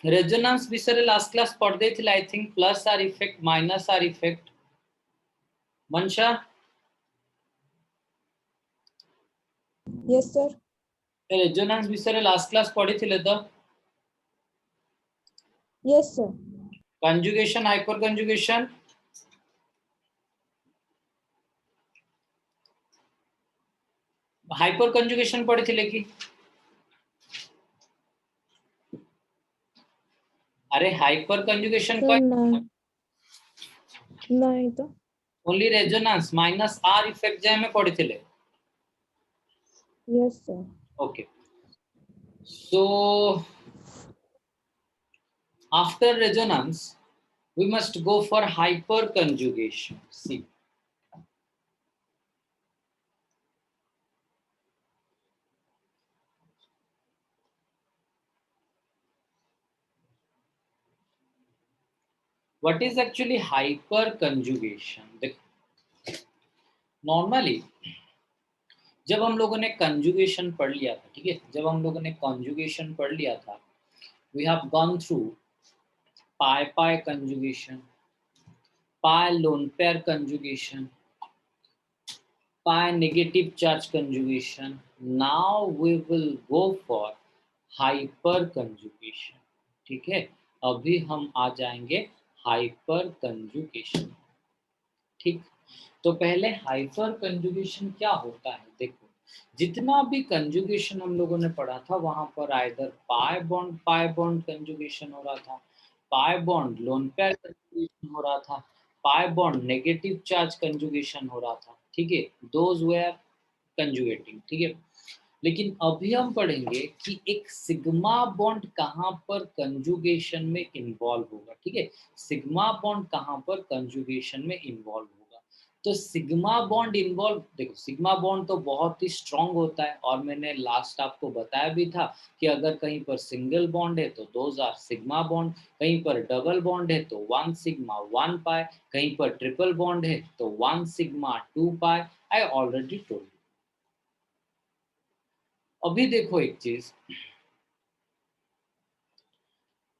Resonance विषय last class पढ़ देथिले I think plus R effect minus R effect मनशा यस सर रेजोनेंस विषय लास्ट क्लास पढ़िथिले तो yes sir conjugation hyperconjugation hyperconjugation पढ़िथिले कि अरे हाइपर कंजुगेशन सर नहीं तो only resonance minus R effect जाय में पढ़िथिले yes sir okay so after resonance we must go for hyperconjugation. See, what is actually hyperconjugation? Normally जब हम लोगों ने कंजुगेशन पढ़ लिया था, ठीक है, जब हम लोगों ने कंजुगेशन पढ़ लिया था, we have gone through pi pi conjugation, pi lone pair conjugation, pi negative charge conjugation. Now we will go for hyper conjugation. ठीक है, अभी हम आ जाएंगे हाइपर कंजुगेशन. ठीक, तो पहले हाइपर कंजुगेशन क्या होता है देखो, जितना भी कंजुगेशन हम लोगों ने पढ़ा था वहां पर आइदर पाई बॉन्ड कंजुगेशन हो रहा था, pi bond loan pair conjugation हो रहा था, pi bond negative charge conjugation हो रहा था. ठीक है, दोज वेयर कंजुगेटिंग. ठीक है, लेकिन अभी हम पढ़ेंगे कि एक सिग्मा बॉन्ड कहाँ पर कंजुगेशन में इन्वॉल्व होगा. ठीक है, सिग्मा बॉन्ड कहाँ पर कंजुगेशन में इन्वॉल्व होगा. तो सिग्मा बॉन्ड इन्वॉल्व, देखो सिग्मा बॉन्ड तो बहुत ही स्ट्रांग होता है और मैंने लास्ट आपको बताया भी था कि अगर कहीं पर सिंगल बॉन्ड है तो दोज आर सिग्मा बॉन्ड, कहीं पर डबल बॉन्ड है तो 1 सिग्मा 1 पाई, कहीं पर ट्रिपल बॉन्ड है तो 1 sigma 2 pi. I already told. अभी देखो एक चीज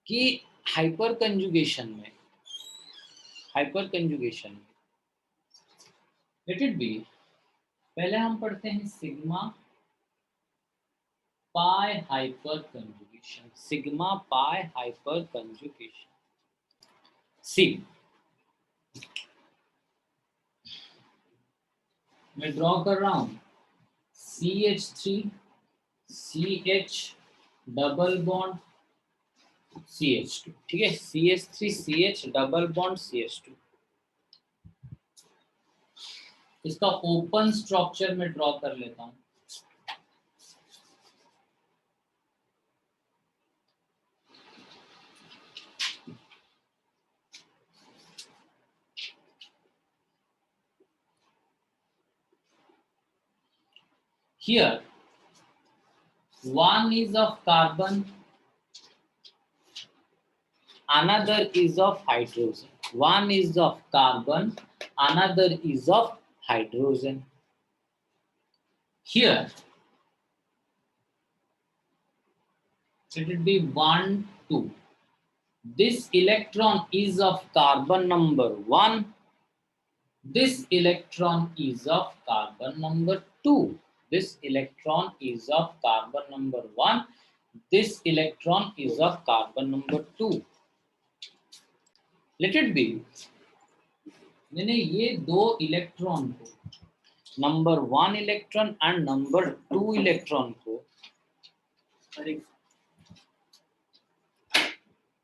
कि हाइपर कंजुगेशन में लेट इट बी, पहले हम पढ़ते हैं sigma pi hyperconjugation. Sigma pi hyperconjugation. See, मैं ड्रॉ कर रहा हूं CH3 CH double bond CH2. ठीक है, CH3 CH double bond CH2. इसका ओपन स्ट्रक्चर में ड्रॉ कर लेता हूं. Here, one is of carbon, another is of hydrogen. One is of carbon, another is of hydrogen. Here, it will be 1, 2. This electron is of carbon number 1. This electron is of carbon number 2. This electron is of carbon number 1. This electron is of carbon number 2. Let it be, मैंने ये दो electron को, number 1 electron and number 2 electron को,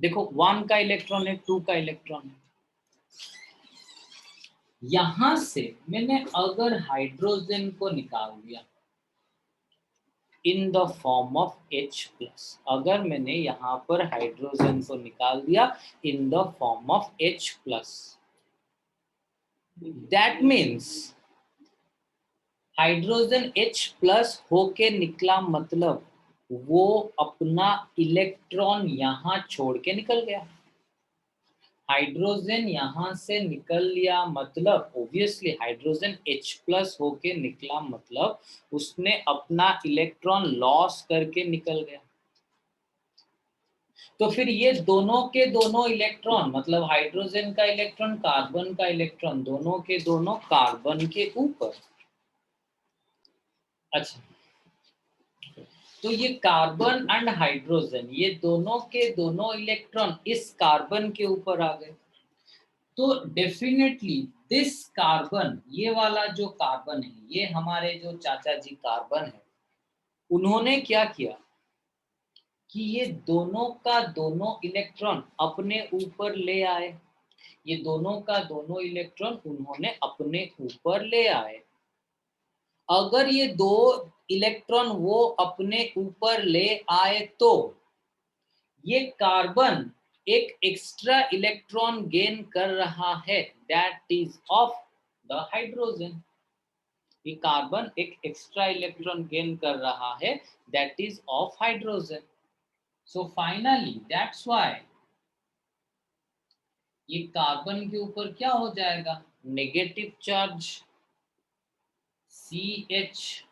देखो 1 का electron है, 2 का electron है. यहां से मैंने अगर हाइड्रोजन को निकाल दिया in the form of H+, अगर मैंने यहां पर हाइड्रोजन को निकाल दिया in the form of H+, that means hydrogen H+ होके निकला, मतलब वो अपना इलेक्ट्रॉन यहां छोड़ के निकल गया. हाइड्रोजन यहां से निकल लिया, मतलब ऑब्वियसली हाइड्रोजन H+ होके निकला, मतलब उसने अपना इलेक्ट्रॉन लॉस करके निकल गया. तो फिर ये दोनों के दोनों इलेक्ट्रॉन, मतलब हाइड्रोजन का इलेक्ट्रॉन, कार्बन का इलेक्ट्रॉन, दोनों के दोनों कार्बन के ऊपर। अच्छा, तो ये कार्बन एंड हाइड्रोजन, ये दोनों के दोनों इलेक्ट्रॉन इस कार्बन के ऊपर आ गए। तो डेफिनेटली दिस कार्बन, ये वाला जो कार्बन है, ये हमारे जो चाचा जी कार्बन है, उन्होंने क्या किया कि ये दोनों का दोनों इलेक्ट्रॉन अपने ऊपर ले आए। ये दोनों का दोनों इलेक्ट्रॉन उन्होंने अपने ऊपर ले आए। अगर ये दो इलेक्ट्रॉन वो अपने ऊपर ले आए तो ये कार्बन एक एक्स्ट्रा इलेक्ट्रॉन गेन कर रहा है, that is of the hydrogen. ये कार्बन एक एक्स्ट्रा इलेक्ट्रॉन गेन कर रहा है, that is of hydrogen. So finally that's why ये कार्बन के ऊपर क्या हो जाएगा, negative charge CH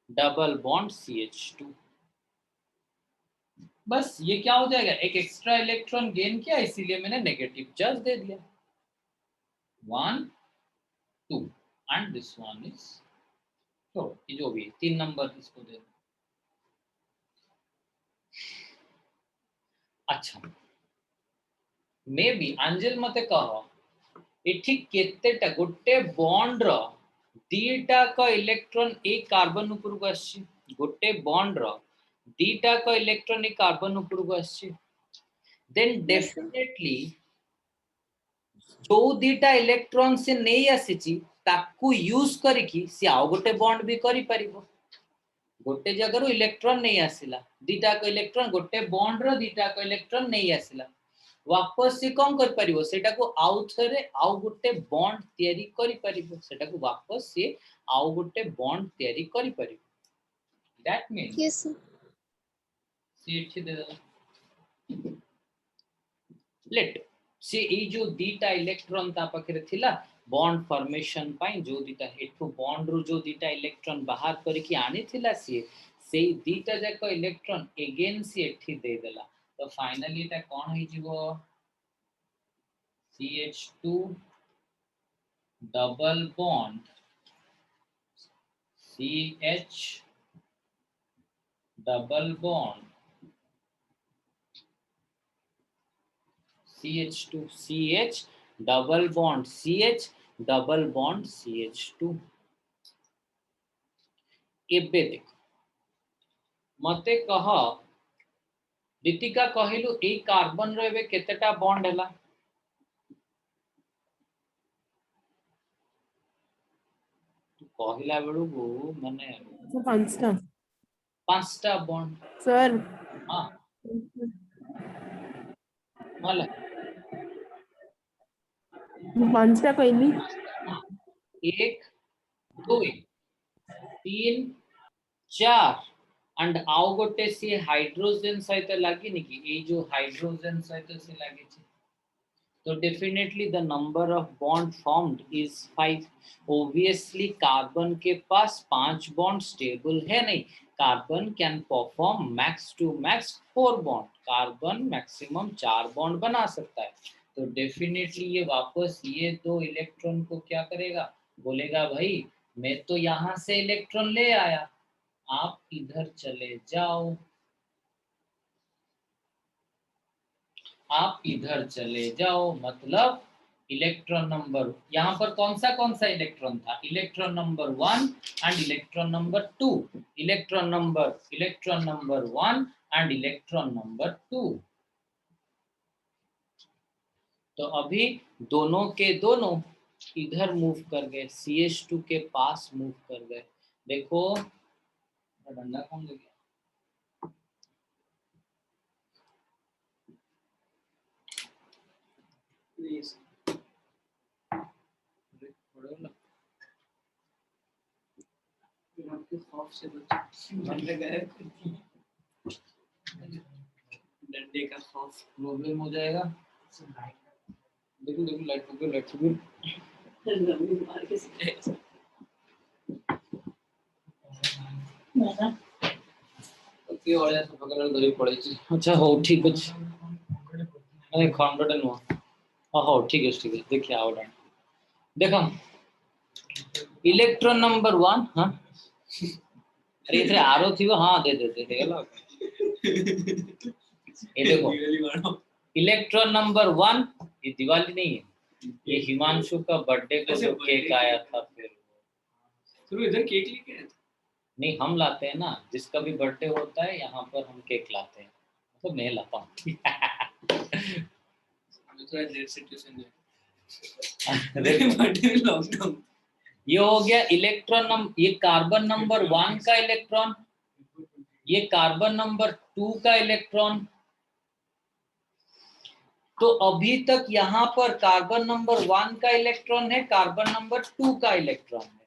double bond CH2। बस ये क्या हो जाएगा, एक एक्स्ट्रा इलेक्ट्रॉन गेन किया, इसीलिए मैंने नेगेटिव चार्ज दे दिया। 1 2 एंड दिस वन इज, तो ये जो भी 3 नंबर इसको दे दो। अच्छा, मे बी अंजल मते कहो एठी केतेटा गोटे बॉन्ड रो दीटा का इलेक्ट्रॉन एक कार्बन ऊपर को आछि, गोटे बॉन्ड रो दीटा का इलेक्ट्रॉन एक कार्बन ऊपर को आछि, देन डेफिनेटली जो दीटा इलेक्ट्रॉन से नहीं आसी ताकू यूज करिकी से आउ गोटे बॉन्ड भी करि परिबो। गोटे जगह इलेक्ट्रॉन नहीं आसिला, दीटा को इलेक्ट्रॉन गोटे बॉन्ड रो दीटा को इलेक्ट्रॉन नहीं आसिला, वापस से कौन कर परिबो, सेटा को आउ थरे आउ गोटे बॉन्ड तयारी करि परिबो, सेटा को वापस से आउ गोटे बॉन्ड तयारी करि परिबो। That means yes sir. See एठी दे दो, लेट से ए जो दीटा इलेक्ट्रॉन ता पाखरे थिला बॉन्ड फॉर्मेशन पाई, जो दीटा हेठू बॉन्ड रो जो दीटा इलेक्ट्रॉन बाहर करके आनी थिला से दीटा जाक इलेक्ट्रॉन अगेन सी एठी दे देला। तो फाइनली एटा कोन होई जिवो, CH2 double bond CH double bond CH2 CH double bond CH double bond CH2। एबे देख मते कह दीतिका कहिलु ए कार्बन रो एबे केतेटा बॉन्ड हैला, कहला बेलू को माने पांचटा पांचटा बॉन्ड। सर। हां मला पांचटा कहली, 1 2 3 4 एंड आउ गोटे से हाइड्रोजन सहित लागी नि कि ए जो हाइड्रोजन सहित से लागी छै, तो definitely the number of bond formed is 5। Obviously carbon के पास 5 बॉन्ड स्टेबल है नहीं, carbon can perform max to max 4 bond, carbon maximum 4 bond बना सकता है। तो डेफिनेटली ये वापस ये दो इलेक्ट्रॉन को क्या करेगा, बोलेगा भाई मैं तो यहाँ से इलेक्ट्रॉन ले आया, आप इधर चले जाओ, आप इधर चले जाओ, मतलब इलेक्ट्रॉन नंबर यहाँ पर कौन सा इलेक्ट्रॉन था, electron number 1 and electron number 2, electron number 1 and electron number 2। तो अभी दोनों के दोनों इधर मूव कर गए, CH2 के पास मूव कर गए। देखो डंडा कौन ले गया, प्लीज से डंडे का खौफ प्रॉब्लम हो जाएगा। देखो देखो लाइट को मार के କିଏ ଅଳିଆ ସଫା କଲାବେଳେ ଧରିକି ପଳେଇଛି। अच्छा ହଉ ଠିକ ଅଛି अरे ଖଣ୍ଡଟେ ନୁହଁ ହଉ ଠିକ ଅଛି ଦେଖିଆ ଆଉ ଗୋଟେ ଦେଖ इलेक्ट्रॉन नंबर 1 हाँ अरे इधर आरो थी वो हाँ दे देगा ये देखो इलेक्ट्रॉन नंबर 1 ये दिवाली नहीं है ये हिमांशु का बर्थडे को जो केक आया था फिर इधर केक लेके आए थे? नहीं हम लाते हैं ना जिसका भी बर्थडे होता है यहाँ पर हम केक लाते हैं मतलब मैं लाता हूँ लॉकडाउन ये हो गया इलेक्ट्रॉन नंबर ये कार्बन नंबर 1 का इलेक्ट्रॉन ये कार्बन नंबर 2 का इलेक्ट्रॉन तो अभी तक यहाँ पर कार्बन नंबर 1 का इलेक्ट्रॉन है कार्बन नंबर 2 का इलेक्ट्रॉन है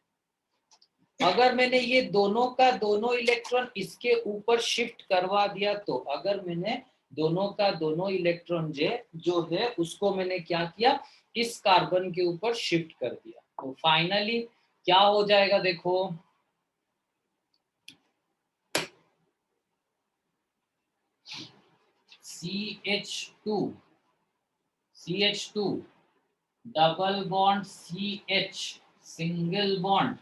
अगर मैंने ये दोनों का दोनों इलेक्ट्रॉन इसके ऊपर शिफ्ट करवा दिया तो अगर मैंने दोनों का दोनों इलेक्ट्रॉन जो है उसको मैंने क्या किया इस कार्बन के ऊपर शिफ्ट कर दिया तो फाइनली क्या हो जाएगा देखो CH2 double bond CH single bond